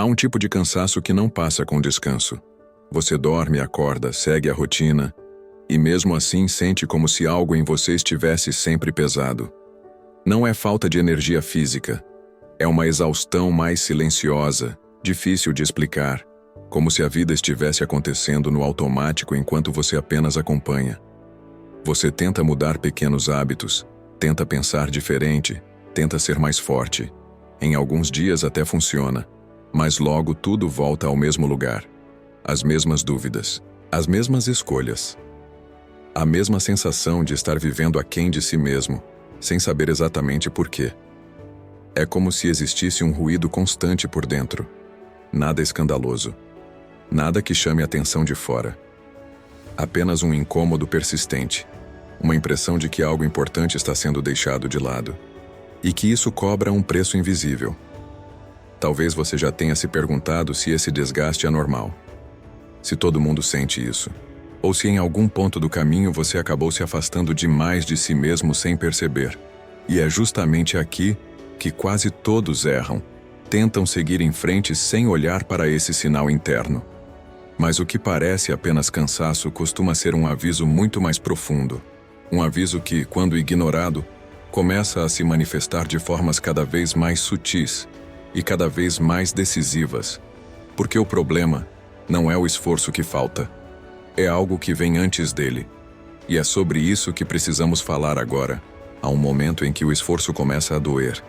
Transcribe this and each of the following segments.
Há um tipo de cansaço que não passa com descanso. Você dorme, acorda, segue a rotina, e mesmo assim sente como se algo em você estivesse sempre pesado. Não é falta de energia física. É uma exaustão mais silenciosa, difícil de explicar, como se a vida estivesse acontecendo no automático enquanto você apenas acompanha. Você tenta mudar pequenos hábitos, tenta pensar diferente, tenta ser mais forte. Em alguns dias até funciona, mas logo tudo volta ao mesmo lugar. As mesmas dúvidas, as mesmas escolhas. A mesma sensação de estar vivendo aquém de si mesmo, sem saber exatamente por quê. É como se existisse um ruído constante por dentro. Nada escandaloso. Nada que chame a atenção de fora. Apenas um incômodo persistente. Uma impressão de que algo importante está sendo deixado de lado. E que isso cobra um preço invisível. Talvez você já tenha se perguntado se esse desgaste é normal. Se todo mundo sente isso. Ou se em algum ponto do caminho você acabou se afastando demais de si mesmo sem perceber. E é justamente aqui que quase todos erram. Tentam seguir em frente sem olhar para esse sinal interno. Mas o que parece apenas cansaço costuma ser um aviso muito mais profundo. Um aviso que, quando ignorado, começa a se manifestar de formas cada vez mais sutis e cada vez mais decisivas. Porque o problema não é o esforço que falta. É algo que vem antes dele. E é sobre isso que precisamos falar agora. Há um momento em que o esforço começa a doer.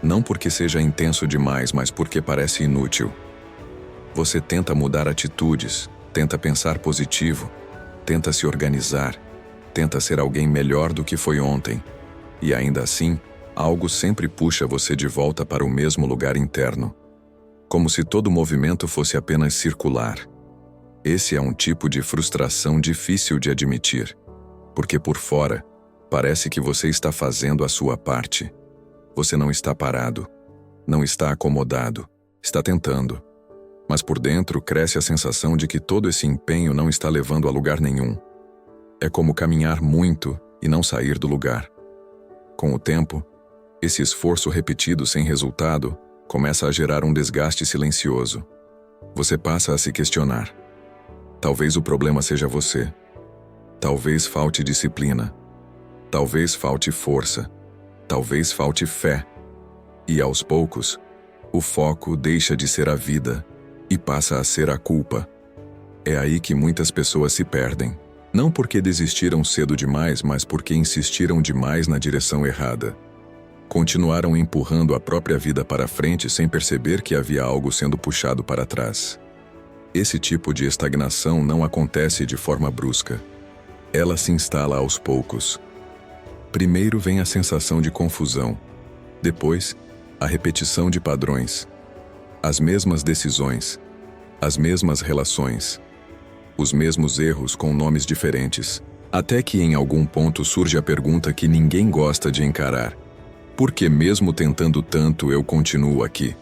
Não porque seja intenso demais, mas porque parece inútil. Você tenta mudar atitudes, tenta pensar positivo, tenta se organizar, tenta ser alguém melhor do que foi ontem. E ainda assim, algo sempre puxa você de volta para o mesmo lugar interno. Como se todo movimento fosse apenas circular. Esse é um tipo de frustração difícil de admitir, porque por fora, parece que você está fazendo a sua parte. Você não está parado, não está acomodado, está tentando. Mas por dentro cresce a sensação de que todo esse empenho não está levando a lugar nenhum. É como caminhar muito e não sair do lugar. Com o tempo, esse esforço repetido sem resultado começa a gerar um desgaste silencioso. Você passa a se questionar. Talvez o problema seja você. Talvez falte disciplina. Talvez falte força. Talvez falte fé. E aos poucos, o foco deixa de ser a vida e passa a ser a culpa. É aí que muitas pessoas se perdem. Não porque desistiram cedo demais, mas porque insistiram demais na direção errada. Continuaram empurrando a própria vida para frente sem perceber que havia algo sendo puxado para trás. Esse tipo de estagnação não acontece de forma brusca. Ela se instala aos poucos. Primeiro vem a sensação de confusão. Depois, a repetição de padrões. As mesmas decisões. As mesmas relações. Os mesmos erros com nomes diferentes. Até que em algum ponto surge a pergunta que ninguém gosta de encarar. Por que mesmo tentando tanto eu continuo aqui?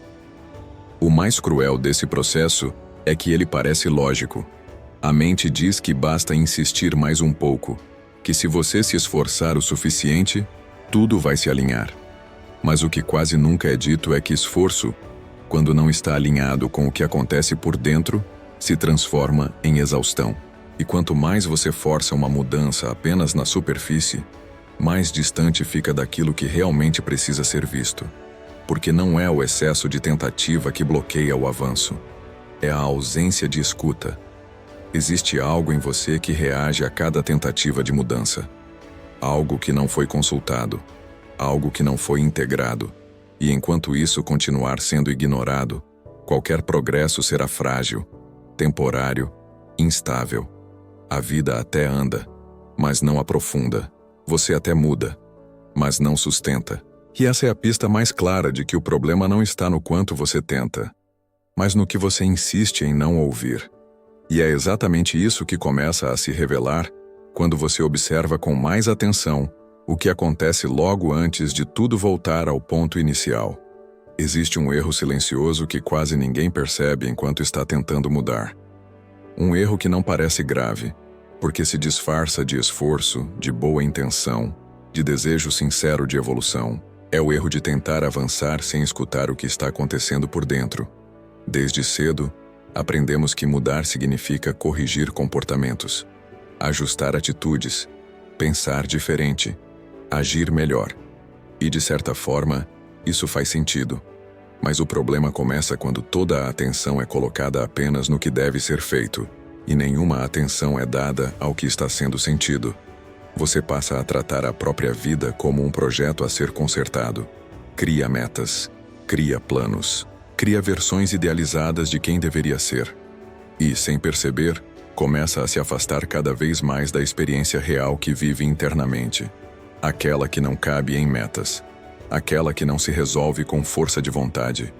O mais cruel desse processo é que ele parece lógico. A mente diz que basta insistir mais um pouco, que se você se esforçar o suficiente, tudo vai se alinhar. Mas o que quase nunca é dito é que esforço, quando não está alinhado com o que acontece por dentro, se transforma em exaustão. E quanto mais você força uma mudança apenas na superfície, mais distante fica daquilo que realmente precisa ser visto. Porque não é o excesso de tentativa que bloqueia o avanço. É a ausência de escuta. Existe algo em você que reage a cada tentativa de mudança. Algo que não foi consultado. Algo que não foi integrado. E enquanto isso continuar sendo ignorado, qualquer progresso será frágil, temporário, instável. A vida até anda, mas não aprofunda. Você até muda, mas não sustenta. E essa é a pista mais clara de que o problema não está no quanto você tenta, mas no que você insiste em não ouvir. E é exatamente isso que começa a se revelar quando você observa com mais atenção o que acontece logo antes de tudo voltar ao ponto inicial. Existe um erro silencioso que quase ninguém percebe enquanto está tentando mudar. Um erro que não parece grave, porque se disfarça de esforço, de boa intenção, de desejo sincero de evolução. É o erro de tentar avançar sem escutar o que está acontecendo por dentro. Desde cedo, aprendemos que mudar significa corrigir comportamentos, ajustar atitudes, pensar diferente, agir melhor. E de certa forma, isso faz sentido. Mas o problema começa quando toda a atenção é colocada apenas no que deve ser feito, e nenhuma atenção é dada ao que está sendo sentido. Você passa a tratar a própria vida como um projeto a ser consertado. Cria metas, cria planos, cria versões idealizadas de quem deveria ser. E, sem perceber, começa a se afastar cada vez mais da experiência real que vive internamente. Aquela que não cabe em metas. Aquela que não se resolve com força de vontade.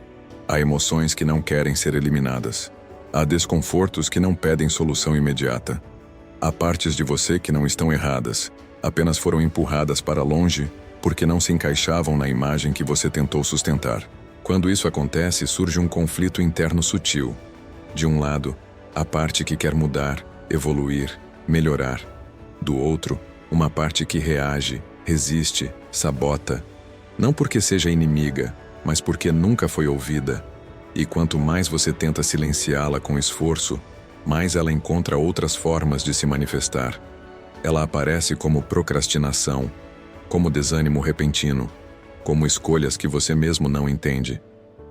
Há emoções que não querem ser eliminadas. Há desconfortos que não pedem solução imediata. Há partes de você que não estão erradas, apenas foram empurradas para longe porque não se encaixavam na imagem que você tentou sustentar. Quando isso acontece, surge um conflito interno sutil. De um lado, a parte que quer mudar, evoluir, melhorar. Do outro, uma parte que reage, resiste, sabota. Não porque seja inimiga, mas porque nunca foi ouvida. E quanto mais você tenta silenciá-la com esforço, mais ela encontra outras formas de se manifestar. Ela aparece como procrastinação, como desânimo repentino, como escolhas que você mesmo não entende.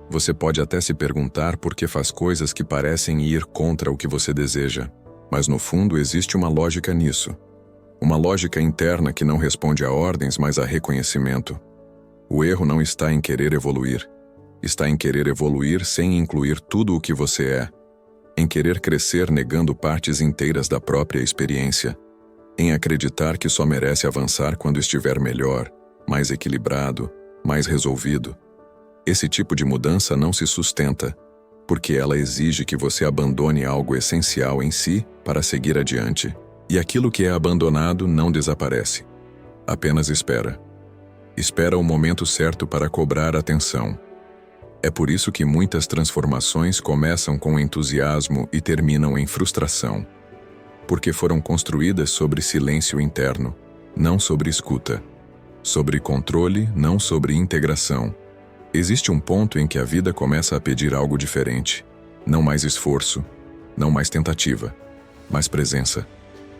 Você pode até se perguntar por que faz coisas que parecem ir contra o que você deseja, mas no fundo existe uma lógica nisso. Uma lógica interna que não responde a ordens, mas a reconhecimento. O erro não está em querer evoluir. Está em querer evoluir sem incluir tudo o que você é. Em querer crescer negando partes inteiras da própria experiência. Em acreditar que só merece avançar quando estiver melhor, mais equilibrado, mais resolvido. Esse tipo de mudança não se sustenta, porque ela exige que você abandone algo essencial em si para seguir adiante. E aquilo que é abandonado não desaparece. Apenas espera. Espera o momento certo para cobrar atenção. É por isso que muitas transformações começam com entusiasmo e terminam em frustração. Porque foram construídas sobre silêncio interno, não sobre escuta. Sobre controle, não sobre integração. Existe um ponto em que a vida começa a pedir algo diferente. Não mais esforço, não mais tentativa, mas presença.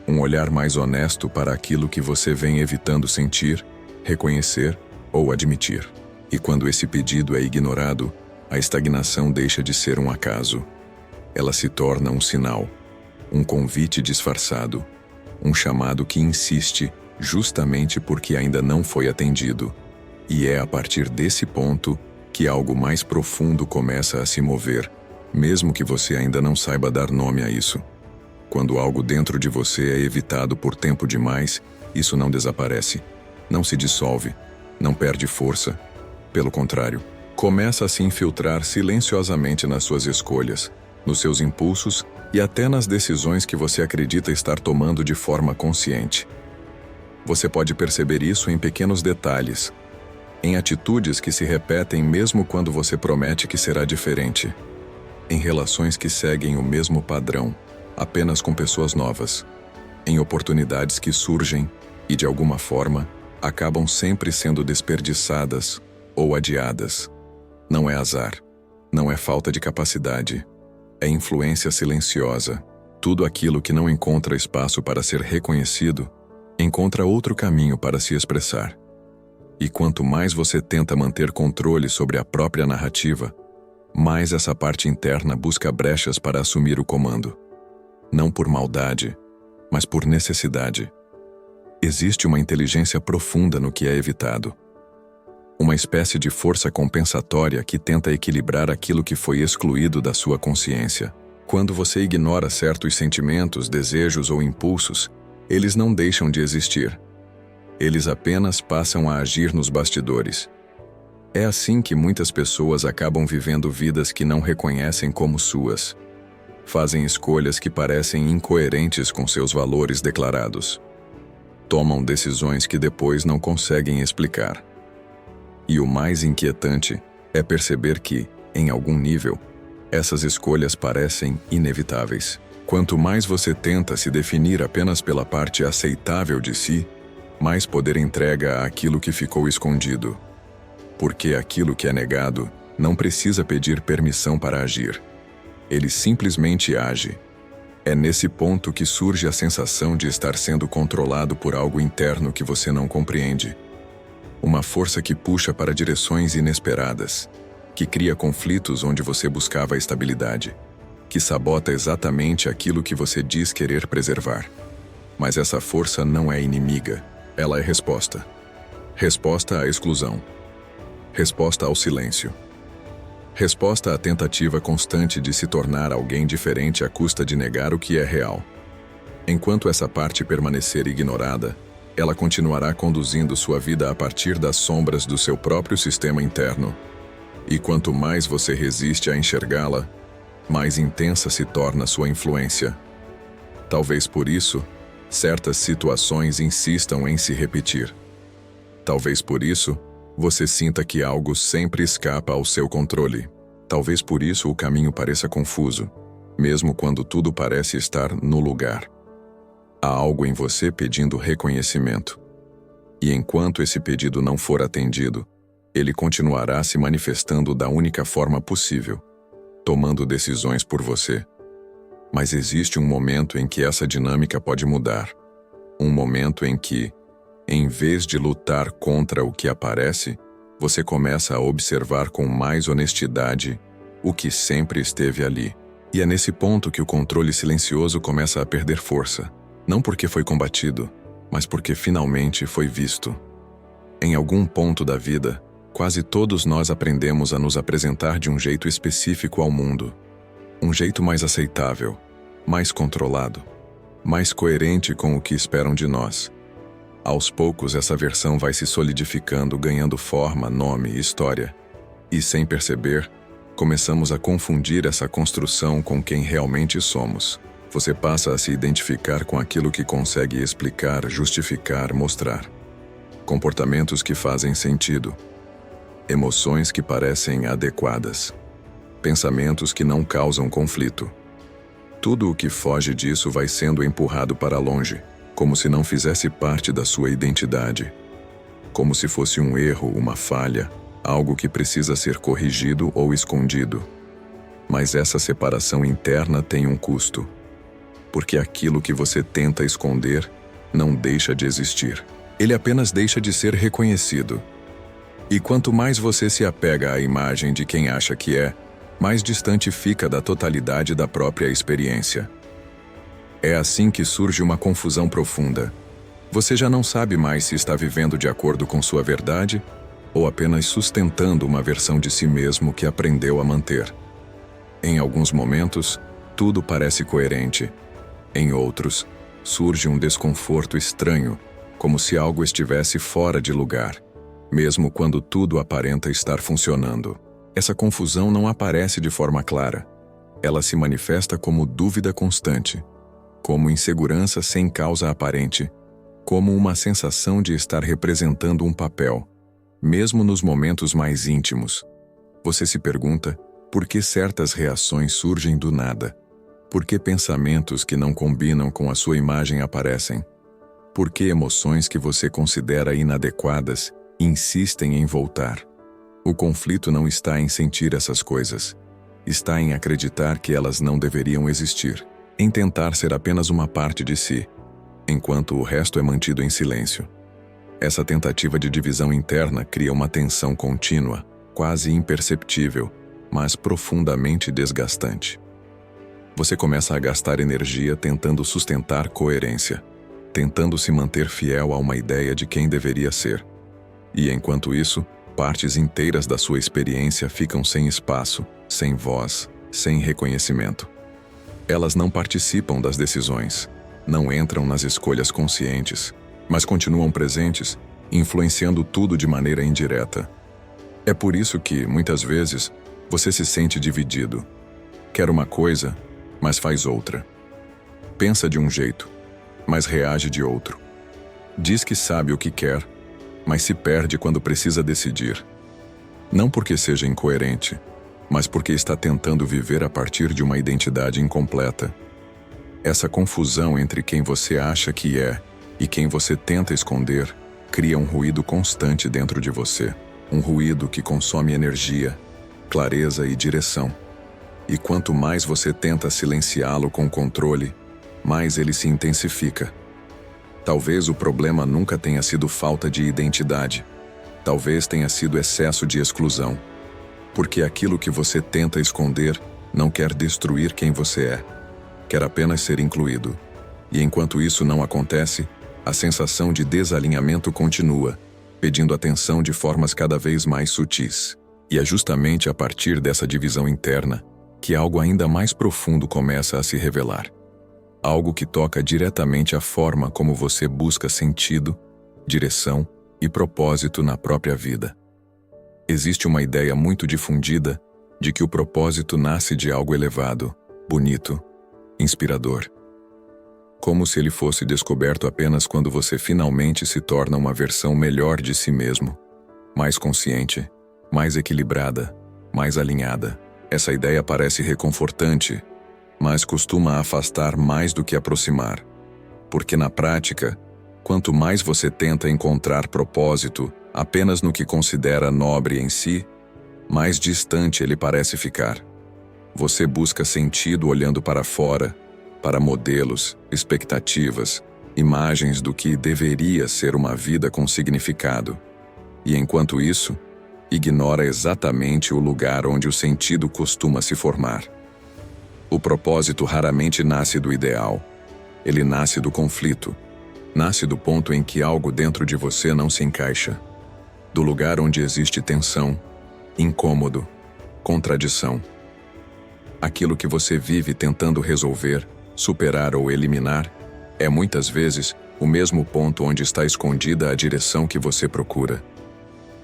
Um olhar mais honesto para aquilo que você vem evitando sentir, reconhecer ou admitir. E quando esse pedido é ignorado, a estagnação deixa de ser um acaso. Ela se torna um sinal, um convite disfarçado, um chamado que insiste justamente porque ainda não foi atendido. E é a partir desse ponto que algo mais profundo começa a se mover, mesmo que você ainda não saiba dar nome a isso. Quando algo dentro de você é evitado por tempo demais, isso não desaparece, não se dissolve, não perde força. Pelo contrário, começa a se infiltrar silenciosamente nas suas escolhas, nos seus impulsos e até nas decisões que você acredita estar tomando de forma consciente. Você pode perceber isso em pequenos detalhes, em atitudes que se repetem mesmo quando você promete que será diferente, em relações que seguem o mesmo padrão, apenas com pessoas novas, em oportunidades que surgem e, de alguma forma, acabam sempre sendo desperdiçadas ou adiadas. Não é azar, não é falta de capacidade, é influência silenciosa. Tudo aquilo que não encontra espaço para ser reconhecido, encontra outro caminho para se expressar. E quanto mais você tenta manter controle sobre a própria narrativa, mais essa parte interna busca brechas para assumir o comando. Não por maldade, mas por necessidade. Existe uma inteligência profunda no que é evitado. Uma espécie de força compensatória que tenta equilibrar aquilo que foi excluído da sua consciência. Quando você ignora certos sentimentos, desejos ou impulsos, eles não deixam de existir. Eles apenas passam a agir nos bastidores. É assim que muitas pessoas acabam vivendo vidas que não reconhecem como suas. Fazem escolhas que parecem incoerentes com seus valores declarados. Tomam decisões que depois não conseguem explicar. E o mais inquietante é perceber que, em algum nível, essas escolhas parecem inevitáveis. Quanto mais você tenta se definir apenas pela parte aceitável de si, mais poder entrega àquilo que ficou escondido. Porque aquilo que é negado não precisa pedir permissão para agir. Ele simplesmente age. É nesse ponto que surge a sensação de estar sendo controlado por algo interno que você não compreende. Uma força que puxa para direções inesperadas, que cria conflitos onde você buscava estabilidade, que sabota exatamente aquilo que você diz querer preservar. Mas essa força não é inimiga, ela é resposta. Resposta à exclusão. Resposta ao silêncio. Resposta à tentativa constante de se tornar alguém diferente à custa de negar o que é real. Enquanto essa parte permanecer ignorada, ela continuará conduzindo sua vida a partir das sombras do seu próprio sistema interno. E quanto mais você resiste a enxergá-la, mais intensa se torna sua influência. Talvez por isso, certas situações insistam em se repetir. Talvez por isso, você sinta que algo sempre escapa ao seu controle. Talvez por isso o caminho pareça confuso, mesmo quando tudo parece estar no lugar. Há algo em você pedindo reconhecimento. E enquanto esse pedido não for atendido, ele continuará se manifestando da única forma possível, tomando decisões por você. Mas existe um momento em que essa dinâmica pode mudar. Um momento em que, em vez de lutar contra o que aparece, você começa a observar com mais honestidade o que sempre esteve ali. E é nesse ponto que o controle silencioso começa a perder força. Não porque foi combatido, mas porque finalmente foi visto. Em algum ponto da vida, quase todos nós aprendemos a nos apresentar de um jeito específico ao mundo. Um jeito mais aceitável, mais controlado, mais coerente com o que esperam de nós. Aos poucos, essa versão vai se solidificando, ganhando forma, nome e história. E, sem perceber, começamos a confundir essa construção com quem realmente somos. Você passa a se identificar com aquilo que consegue explicar, justificar, mostrar. Comportamentos que fazem sentido. Emoções que parecem adequadas. Pensamentos que não causam conflito. Tudo o que foge disso vai sendo empurrado para longe, como se não fizesse parte da sua identidade. Como se fosse um erro, uma falha, algo que precisa ser corrigido ou escondido. Mas essa separação interna tem um custo. Porque aquilo que você tenta esconder não deixa de existir. Ele apenas deixa de ser reconhecido. E quanto mais você se apega à imagem de quem acha que é, mais distante fica da totalidade da própria experiência. É assim que surge uma confusão profunda. Você já não sabe mais se está vivendo de acordo com sua verdade ou apenas sustentando uma versão de si mesmo que aprendeu a manter. Em alguns momentos, tudo parece coerente. Em outros, surge um desconforto estranho, como se algo estivesse fora de lugar, mesmo quando tudo aparenta estar funcionando. Essa confusão não aparece de forma clara. Ela se manifesta como dúvida constante, como insegurança sem causa aparente, como uma sensação de estar representando um papel, mesmo nos momentos mais íntimos. Você se pergunta por que certas reações surgem do nada, por que pensamentos que não combinam com a sua imagem aparecem, por que emoções que você considera inadequadas insistem em voltar. O conflito não está em sentir essas coisas, está em acreditar que elas não deveriam existir, em tentar ser apenas uma parte de si, enquanto o resto é mantido em silêncio. Essa tentativa de divisão interna cria uma tensão contínua, quase imperceptível, mas profundamente desgastante. Você começa a gastar energia tentando sustentar coerência, tentando se manter fiel a uma ideia de quem deveria ser. E enquanto isso, partes inteiras da sua experiência ficam sem espaço, sem voz, sem reconhecimento. Elas não participam das decisões, não entram nas escolhas conscientes, mas continuam presentes, influenciando tudo de maneira indireta. É por isso que, muitas vezes, você se sente dividido. Quer uma coisa, mas faz outra. Pensa de um jeito, mas reage de outro. Diz que sabe o que quer, mas se perde quando precisa decidir. Não porque seja incoerente, mas porque está tentando viver a partir de uma identidade incompleta. Essa confusão entre quem você acha que é e quem você tenta esconder cria um ruído constante dentro de você. Um ruído que consome energia, clareza e direção. E quanto mais você tenta silenciá-lo com controle, mais ele se intensifica. Talvez o problema nunca tenha sido falta de identidade. Talvez tenha sido excesso de exclusão. Porque aquilo que você tenta esconder não quer destruir quem você é. Quer apenas ser incluído. E enquanto isso não acontece, a sensação de desalinhamento continua, pedindo atenção de formas cada vez mais sutis. E é justamente a partir dessa divisão interna que algo ainda mais profundo começa a se revelar. Algo que toca diretamente a forma como você busca sentido, direção e propósito na própria vida. Existe uma ideia muito difundida de que o propósito nasce de algo elevado, bonito, inspirador. Como se ele fosse descoberto apenas quando você finalmente se torna uma versão melhor de si mesmo, mais consciente, mais equilibrada, mais alinhada. Essa ideia parece reconfortante, mas costuma afastar mais do que aproximar. Porque na prática, quanto mais você tenta encontrar propósito apenas no que considera nobre em si, mais distante ele parece ficar. Você busca sentido olhando para fora, para modelos, expectativas, imagens do que deveria ser uma vida com significado. E enquanto isso, ignora exatamente o lugar onde o sentido costuma se formar. O propósito raramente nasce do ideal. Ele nasce do conflito. Nasce do ponto em que algo dentro de você não se encaixa. Do lugar onde existe tensão, incômodo, contradição. Aquilo que você vive tentando resolver, superar ou eliminar, é muitas vezes o mesmo ponto onde está escondida a direção que você procura.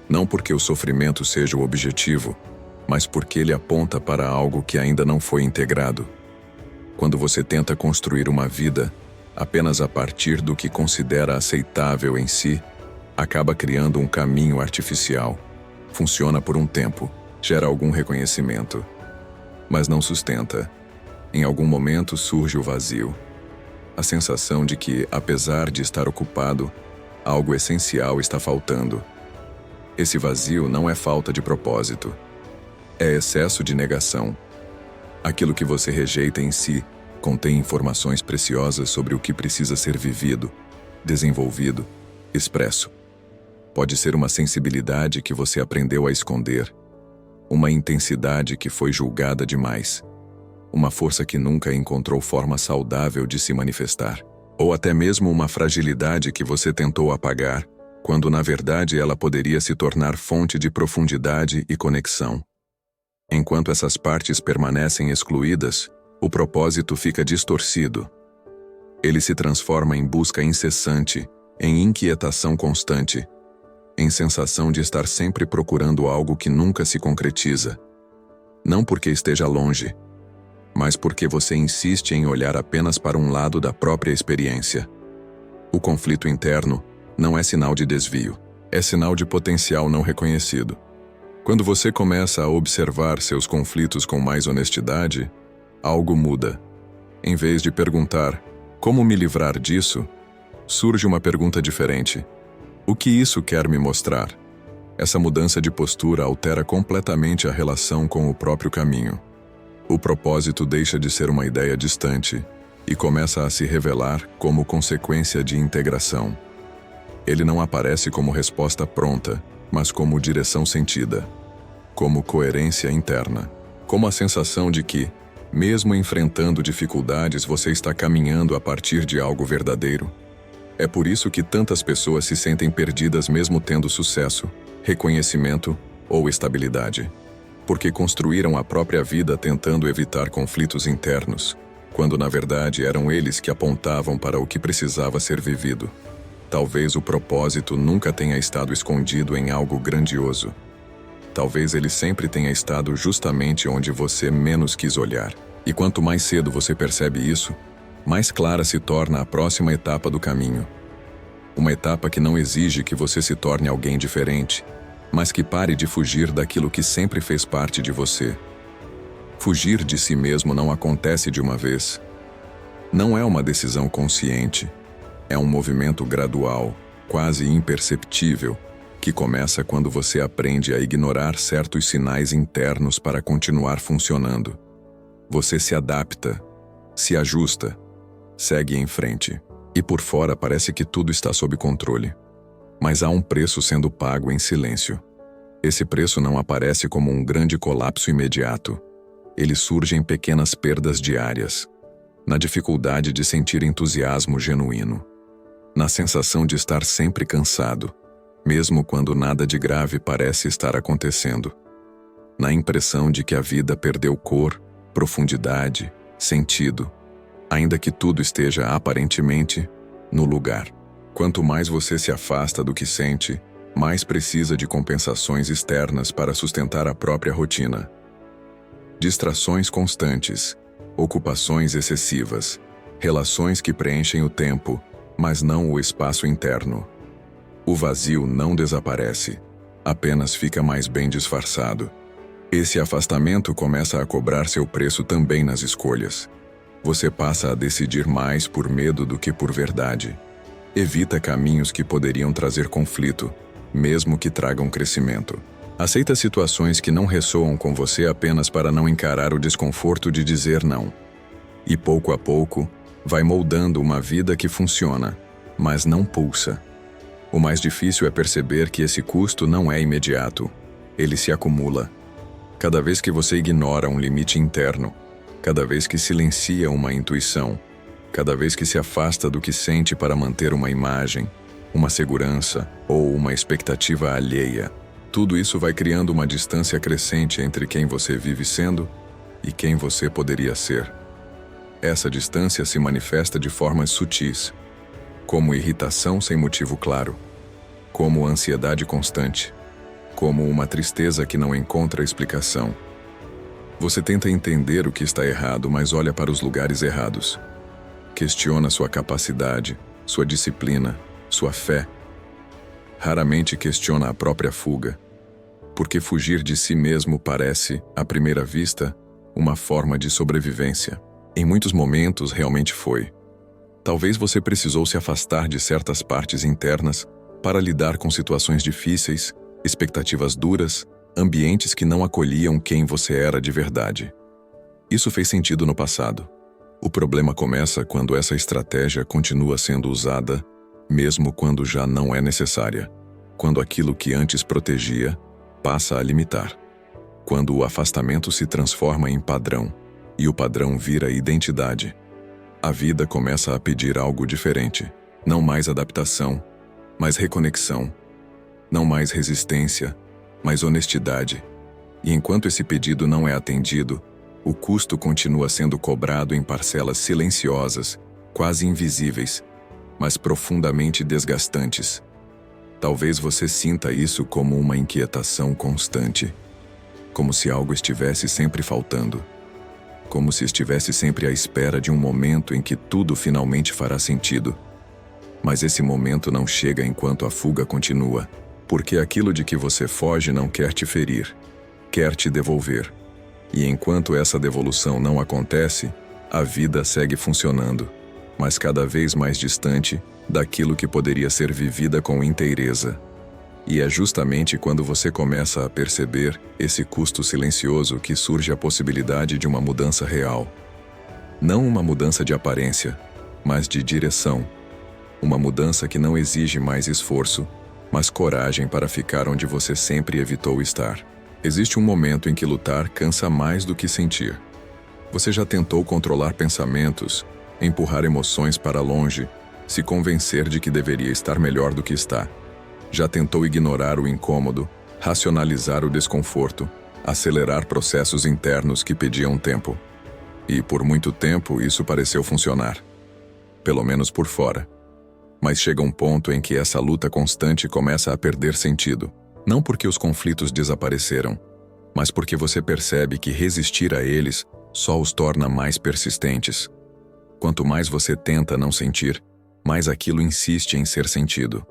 Não porque o sofrimento seja o objetivo, mas porque ele aponta para algo que ainda não foi integrado. Quando você tenta construir uma vida apenas a partir do que considera aceitável em si, acaba criando um caminho artificial. Funciona por um tempo, gera algum reconhecimento, mas não sustenta. Em algum momento surge o vazio. A sensação de que, apesar de estar ocupado, algo essencial está faltando. Esse vazio não é falta de propósito. É excesso de negação. Aquilo que você rejeita em si contém informações preciosas sobre o que precisa ser vivido, desenvolvido, expresso. Pode ser uma sensibilidade que você aprendeu a esconder, uma intensidade que foi julgada demais, uma força que nunca encontrou forma saudável de se manifestar, ou até mesmo uma fragilidade que você tentou apagar, quando na verdade ela poderia se tornar fonte de profundidade e conexão. Enquanto essas partes permanecem excluídas, o propósito fica distorcido. Ele se transforma em busca incessante, em inquietação constante, em sensação de estar sempre procurando algo que nunca se concretiza. Não porque esteja longe, mas porque você insiste em olhar apenas para um lado da própria experiência. O conflito interno não é sinal de desvio, é sinal de potencial não reconhecido. Quando você começa a observar seus conflitos com mais honestidade, algo muda. Em vez de perguntar, como me livrar disso, surge uma pergunta diferente. O que isso quer me mostrar? Essa mudança de postura altera completamente a relação com o próprio caminho. O propósito deixa de ser uma ideia distante e começa a se revelar como consequência de integração. Ele não aparece como resposta pronta, mas como direção sentida, como coerência interna, como a sensação de que, mesmo enfrentando dificuldades, você está caminhando a partir de algo verdadeiro. É por isso que tantas pessoas se sentem perdidas mesmo tendo sucesso, reconhecimento ou estabilidade. Porque construíram a própria vida tentando evitar conflitos internos, quando na verdade eram eles que apontavam para o que precisava ser vivido. Talvez o propósito nunca tenha estado escondido em algo grandioso. Talvez ele sempre tenha estado justamente onde você menos quis olhar. E quanto mais cedo você percebe isso, mais clara se torna a próxima etapa do caminho. Uma etapa que não exige que você se torne alguém diferente, mas que pare de fugir daquilo que sempre fez parte de você. Fugir de si mesmo não acontece de uma vez. Não é uma decisão consciente. É um movimento gradual, quase imperceptível, que começa quando você aprende a ignorar certos sinais internos para continuar funcionando. Você se adapta, se ajusta, segue em frente. E por fora parece que tudo está sob controle. Mas há um preço sendo pago em silêncio. Esse preço não aparece como um grande colapso imediato. Ele surge em pequenas perdas diárias, na dificuldade de sentir entusiasmo genuíno, na sensação de estar sempre cansado, mesmo quando nada de grave parece estar acontecendo, na impressão de que a vida perdeu cor, profundidade, sentido, ainda que tudo esteja aparentemente no lugar. Quanto mais você se afasta do que sente, mais precisa de compensações externas para sustentar a própria rotina. Distrações constantes, ocupações excessivas, relações que preenchem o tempo, mas não o espaço interno. O vazio não desaparece, apenas fica mais bem disfarçado. Esse afastamento começa a cobrar seu preço também nas escolhas. Você passa a decidir mais por medo do que por verdade. Evita caminhos que poderiam trazer conflito, mesmo que tragam crescimento. Aceita situações que não ressoam com você apenas para não encarar o desconforto de dizer não. E pouco a pouco, vai moldando uma vida que funciona, mas não pulsa. O mais difícil é perceber que esse custo não é imediato. Ele se acumula. Cada vez que você ignora um limite interno, cada vez que silencia uma intuição, cada vez que se afasta do que sente para manter uma imagem, uma segurança ou uma expectativa alheia, tudo isso vai criando uma distância crescente entre quem você vive sendo e quem você poderia ser. Essa distância se manifesta de formas sutis, como irritação sem motivo claro, como ansiedade constante, como uma tristeza que não encontra explicação. Você tenta entender o que está errado, mas olha para os lugares errados. Questiona sua capacidade, sua disciplina, sua fé. Raramente questiona a própria fuga, porque fugir de si mesmo parece, à primeira vista, uma forma de sobrevivência. Em muitos momentos realmente foi. Talvez você precisou se afastar de certas partes internas para lidar com situações difíceis, expectativas duras, ambientes que não acolhiam quem você era de verdade. Isso fez sentido no passado. O problema começa quando essa estratégia continua sendo usada, mesmo quando já não é necessária. Quando aquilo que antes protegia passa a limitar. Quando o afastamento se transforma em padrão e o padrão vira identidade. A vida começa a pedir algo diferente. Não mais adaptação, mas reconexão. Não mais resistência, mas honestidade. E enquanto esse pedido não é atendido, o custo continua sendo cobrado em parcelas silenciosas, quase invisíveis, mas profundamente desgastantes. Talvez você sinta isso como uma inquietação constante, como se algo estivesse sempre faltando, como se estivesse sempre à espera de um momento em que tudo finalmente fará sentido. Mas esse momento não chega enquanto a fuga continua, porque aquilo de que você foge não quer te ferir, quer te devolver. E enquanto essa devolução não acontece, a vida segue funcionando, mas cada vez mais distante daquilo que poderia ser vivida com inteireza. E é justamente quando você começa a perceber esse custo silencioso que surge a possibilidade de uma mudança real. Não uma mudança de aparência, mas de direção. Uma mudança que não exige mais esforço, mas coragem para ficar onde você sempre evitou estar. Existe um momento em que lutar cansa mais do que sentir. Você já tentou controlar pensamentos, empurrar emoções para longe, se convencer de que deveria estar melhor do que está. Já tentou ignorar o incômodo, racionalizar o desconforto, acelerar processos internos que pediam tempo. E por muito tempo isso pareceu funcionar. Pelo menos por fora. Mas chega um ponto em que essa luta constante começa a perder sentido. Não porque os conflitos desapareceram, mas porque você percebe que resistir a eles só os torna mais persistentes. Quanto mais você tenta não sentir, mais aquilo insiste em ser sentido.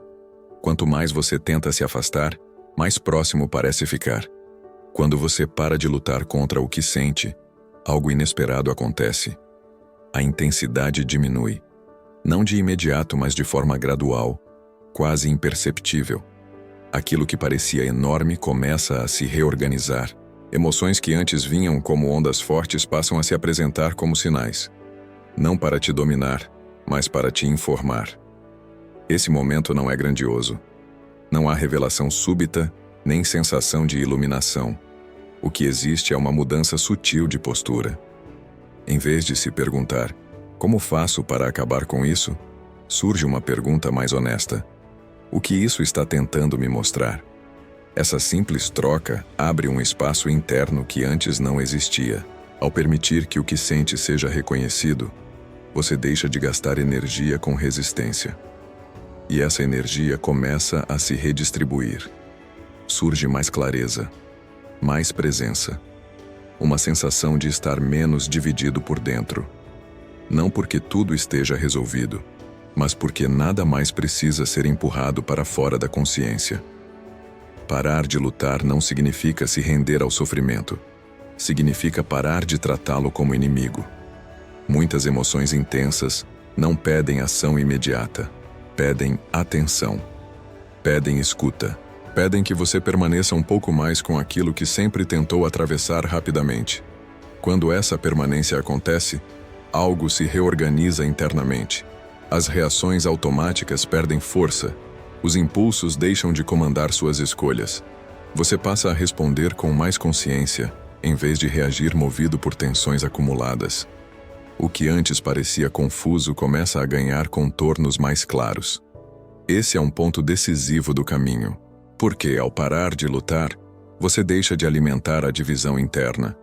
Quanto mais você tenta se afastar, mais próximo parece ficar. Quando você para de lutar contra o que sente, algo inesperado acontece. A intensidade diminui. Não de imediato, mas de forma gradual, quase imperceptível. Aquilo que parecia enorme começa a se reorganizar. Emoções que antes vinham como ondas fortes passam a se apresentar como sinais. Não para te dominar, mas para te informar. Esse momento não é grandioso. Não há revelação súbita, nem sensação de iluminação. O que existe é uma mudança sutil de postura. Em vez de se perguntar, como faço para acabar com isso? Surge uma pergunta mais honesta. O que isso está tentando me mostrar? Essa simples troca abre um espaço interno que antes não existia. Ao permitir que o que sente seja reconhecido, você deixa de gastar energia com resistência. E essa energia começa a se redistribuir. Surge mais clareza, mais presença. Uma sensação de estar menos dividido por dentro. Não porque tudo esteja resolvido, mas porque nada mais precisa ser empurrado para fora da consciência. Parar de lutar não significa se render ao sofrimento. Significa parar de tratá-lo como inimigo. Muitas emoções intensas não pedem ação imediata. Pedem atenção. Pedem escuta. Pedem que você permaneça um pouco mais com aquilo que sempre tentou atravessar rapidamente. Quando essa permanência acontece, algo se reorganiza internamente. As reações automáticas perdem força. Os impulsos deixam de comandar suas escolhas. Você passa a responder com mais consciência, em vez de reagir movido por tensões acumuladas. O que antes parecia confuso começa a ganhar contornos mais claros. Esse é um ponto decisivo do caminho, porque, ao parar de lutar, você deixa de alimentar a divisão interna.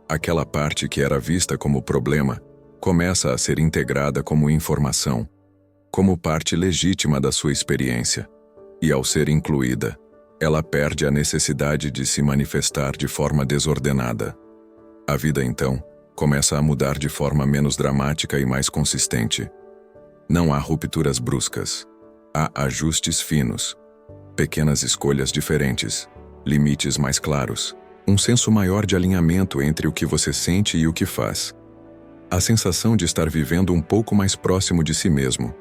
Aquela parte que era vista como problema começa a ser integrada como informação, como parte legítima da sua experiência. E, ao ser incluída, ela perde a necessidade de se manifestar de forma desordenada. A vida, então, começa a mudar de forma menos dramática e mais consistente. Não há rupturas bruscas. Há ajustes finos, pequenas escolhas diferentes, limites mais claros, um senso maior de alinhamento entre o que você sente e o que faz. A sensação de estar vivendo um pouco mais próximo de si mesmo.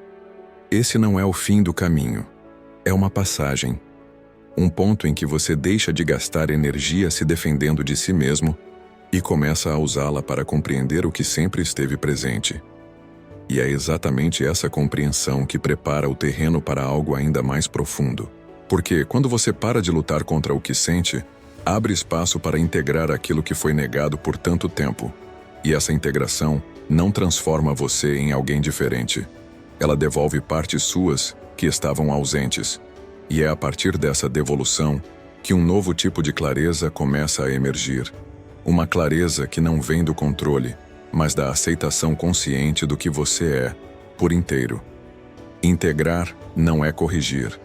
Esse não é o fim do caminho. É uma passagem. Um ponto em que você deixa de gastar energia se defendendo de si mesmo e começa a usá-la para compreender o que sempre esteve presente. E é exatamente essa compreensão que prepara o terreno para algo ainda mais profundo. Porque, quando você para de lutar contra o que sente, abre espaço para integrar aquilo que foi negado por tanto tempo. E essa integração não transforma você em alguém diferente. Ela devolve partes suas que estavam ausentes. E é a partir dessa devolução que um novo tipo de clareza começa a emergir. Uma clareza que não vem do controle, mas da aceitação consciente do que você é, por inteiro. Integrar não é corrigir.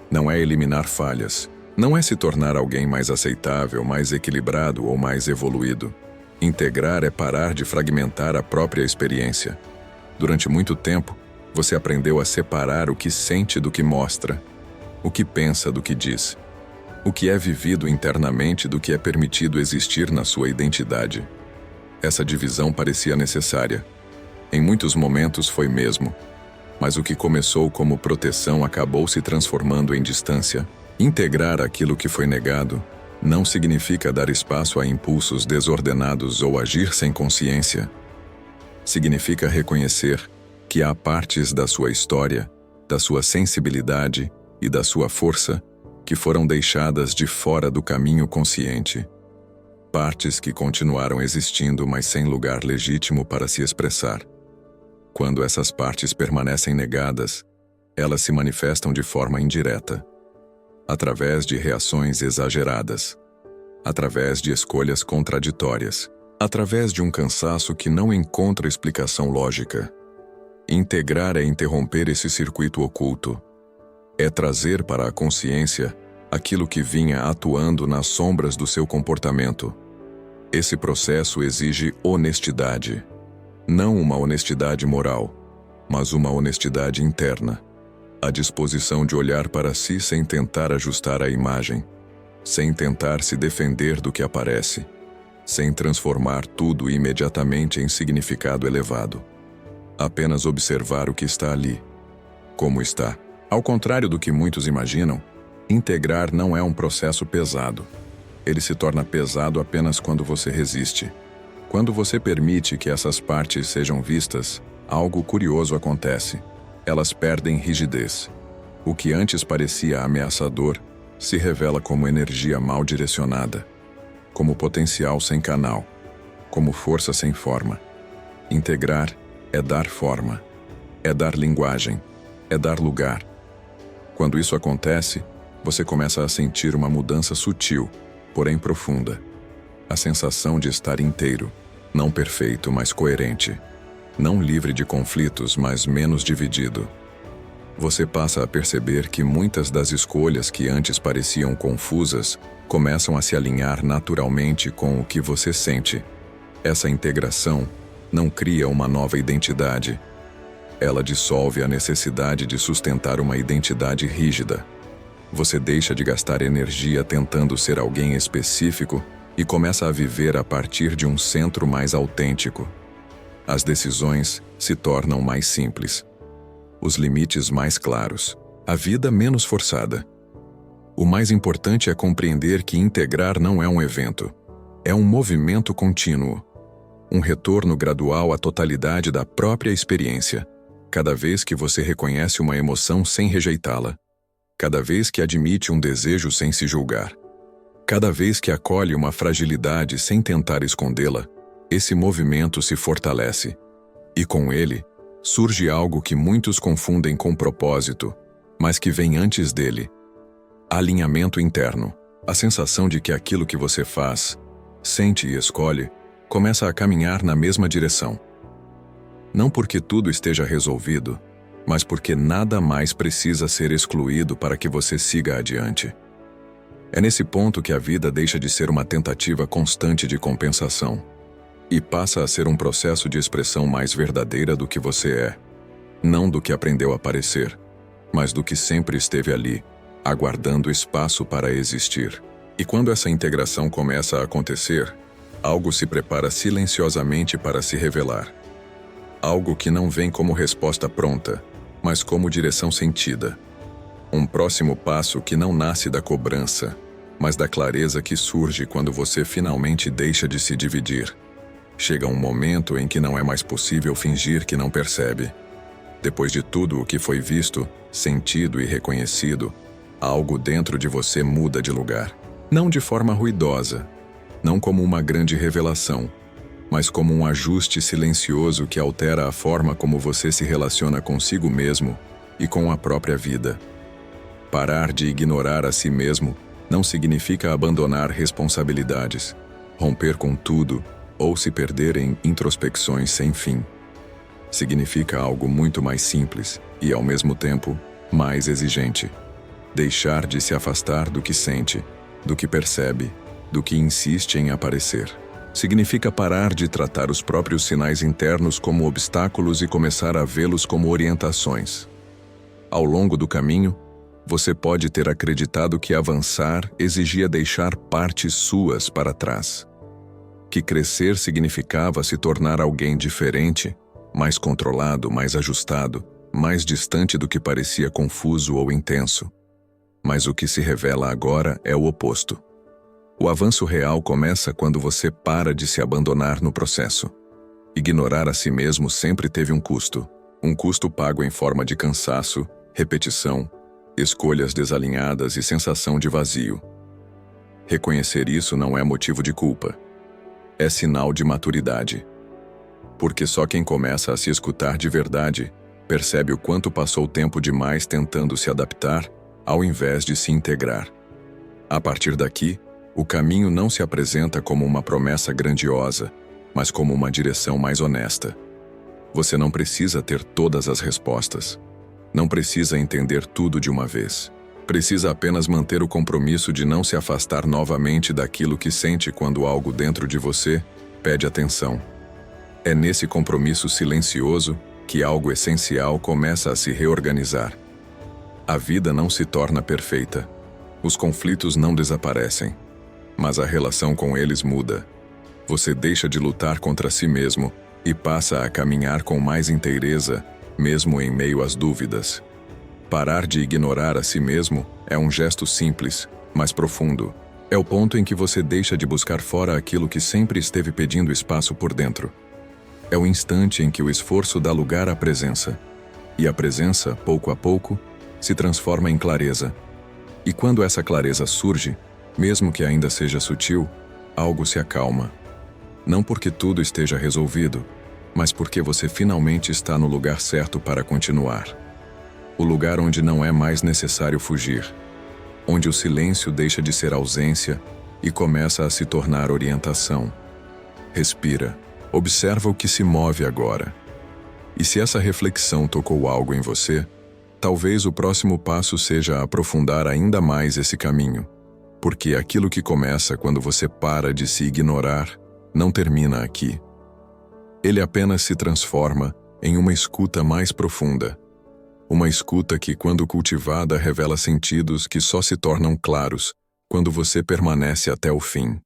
Não é eliminar falhas. Não é se tornar alguém mais aceitável, mais equilibrado ou mais evoluído. Integrar é parar de fragmentar a própria experiência. Durante muito tempo, você aprendeu a separar o que sente do que mostra, o que pensa do que diz, o que é vivido internamente do que é permitido existir na sua identidade. Essa divisão parecia necessária. Em muitos momentos foi mesmo. Mas o que começou como proteção acabou se transformando em distância. Integrar aquilo que foi negado não significa dar espaço a impulsos desordenados ou agir sem consciência. Significa reconhecer que há partes da sua história, da sua sensibilidade e da sua força que foram deixadas de fora do caminho consciente. Partes que continuaram existindo, mas sem lugar legítimo para se expressar. Quando essas partes permanecem negadas, elas se manifestam de forma indireta, através de reações exageradas, através de escolhas contraditórias, através de um cansaço que não encontra explicação lógica. Integrar é interromper esse circuito oculto. É trazer para a consciência aquilo que vinha atuando nas sombras do seu comportamento. Esse processo exige honestidade. Não uma honestidade moral, mas uma honestidade interna. A disposição de olhar para si sem tentar ajustar a imagem, sem tentar se defender do que aparece, sem transformar tudo imediatamente em significado elevado. Apenas observar o que está ali, como está. Ao contrário do que muitos imaginam, Integrar não é um processo pesado. Ele se torna pesado apenas quando você resiste. Quando você permite que essas partes sejam vistas, algo curioso acontece. Elas perdem rigidez. O que antes parecia ameaçador se revela como energia mal direcionada, como potencial sem canal, como força sem forma. Integrar é dar forma, é dar linguagem, é dar lugar. Quando isso acontece, você começa a sentir uma mudança sutil, porém profunda. A sensação de estar inteiro, não perfeito, mas coerente. Não livre de conflitos, mas menos dividido. Você passa a perceber que muitas das escolhas que antes pareciam confusas começam a se alinhar naturalmente com o que você sente. Essa integração não cria uma nova identidade. Ela dissolve a necessidade de sustentar uma identidade rígida. Você deixa de gastar energia tentando ser alguém específico e começa a viver a partir de um centro mais autêntico. As decisões se tornam mais simples. Os limites mais claros. A vida menos forçada. O mais importante é compreender que integrar não é um evento. É um movimento contínuo. Um retorno gradual à totalidade da própria experiência. Cada vez que você reconhece uma emoção sem rejeitá-la. Cada vez que admite um desejo sem se julgar. Cada vez que acolhe uma fragilidade sem tentar escondê-la, esse movimento se fortalece. E com ele, surge algo que muitos confundem com propósito, mas que vem antes dele. Alinhamento interno. A sensação de que aquilo que você faz, sente e escolhe, começa a caminhar na mesma direção. Não porque tudo esteja resolvido, mas porque nada mais precisa ser excluído para que você siga adiante. É nesse ponto que a vida deixa de ser uma tentativa constante de compensação e passa a ser um processo de expressão mais verdadeira do que você é. Não do que aprendeu a parecer, mas do que sempre esteve ali, aguardando espaço para existir. E quando essa integração começa a acontecer, algo se prepara silenciosamente para se revelar. Algo que não vem como resposta pronta, mas como direção sentida. Um próximo passo que não nasce da cobrança, mas da clareza que surge quando você finalmente deixa de se dividir. Chega um momento em que não é mais possível fingir que não percebe. Depois de tudo o que foi visto, sentido e reconhecido, algo dentro de você muda de lugar. Não de forma ruidosa, não como uma grande revelação, mas como um ajuste silencioso que altera a forma como você se relaciona consigo mesmo e com a própria vida. Parar de ignorar a si mesmo não significa abandonar responsabilidades, romper com tudo ou se perder em introspecções sem fim. Significa algo muito mais simples e, ao mesmo tempo, mais exigente. Deixar de se afastar do que sente, do que percebe, do que insiste em aparecer. Significa parar de tratar os próprios sinais internos como obstáculos e começar a vê-los como orientações. Ao longo do caminho, você pode ter acreditado que avançar exigia deixar partes suas para trás. Que crescer significava se tornar alguém diferente, mais controlado, mais ajustado, mais distante do que parecia confuso ou intenso. Mas o que se revela agora é o oposto. O avanço real começa quando você para de se abandonar no processo. Ignorar a si mesmo sempre teve um custo pago em forma de cansaço, repetição, escolhas desalinhadas e sensação de vazio. Reconhecer isso não é motivo de culpa. É sinal de maturidade. Porque só quem começa a se escutar de verdade percebe o quanto passou tempo demais tentando se adaptar, ao invés de se integrar. A partir daqui, o caminho não se apresenta como uma promessa grandiosa, mas como uma direção mais honesta. Você não precisa ter todas as respostas. Não precisa entender tudo de uma vez. Precisa apenas manter o compromisso de não se afastar novamente daquilo que sente quando algo dentro de você pede atenção. É nesse compromisso silencioso que algo essencial começa a se reorganizar. A vida não se torna perfeita. Os conflitos não desaparecem. Mas a relação com eles muda. Você deixa de lutar contra si mesmo e passa a caminhar com mais inteireza, mesmo em meio às dúvidas. Parar de ignorar a si mesmo é um gesto simples, mas profundo. É o ponto em que você deixa de buscar fora aquilo que sempre esteve pedindo espaço por dentro. É o instante em que o esforço dá lugar à presença. E a presença, pouco a pouco, se transforma em clareza. E quando essa clareza surge, mesmo que ainda seja sutil, algo se acalma. Não porque tudo esteja resolvido, mas porque você finalmente está no lugar certo para continuar. O lugar onde não é mais necessário fugir. Onde o silêncio deixa de ser ausência e começa a se tornar orientação. Respira. Observa o que se move agora. E se essa reflexão tocou algo em você, talvez o próximo passo seja aprofundar ainda mais esse caminho. Porque aquilo que começa quando você para de se ignorar não termina aqui. Ele apenas se transforma em uma escuta mais profunda. Uma escuta que, quando cultivada, revela sentidos que só se tornam claros quando você permanece até o fim.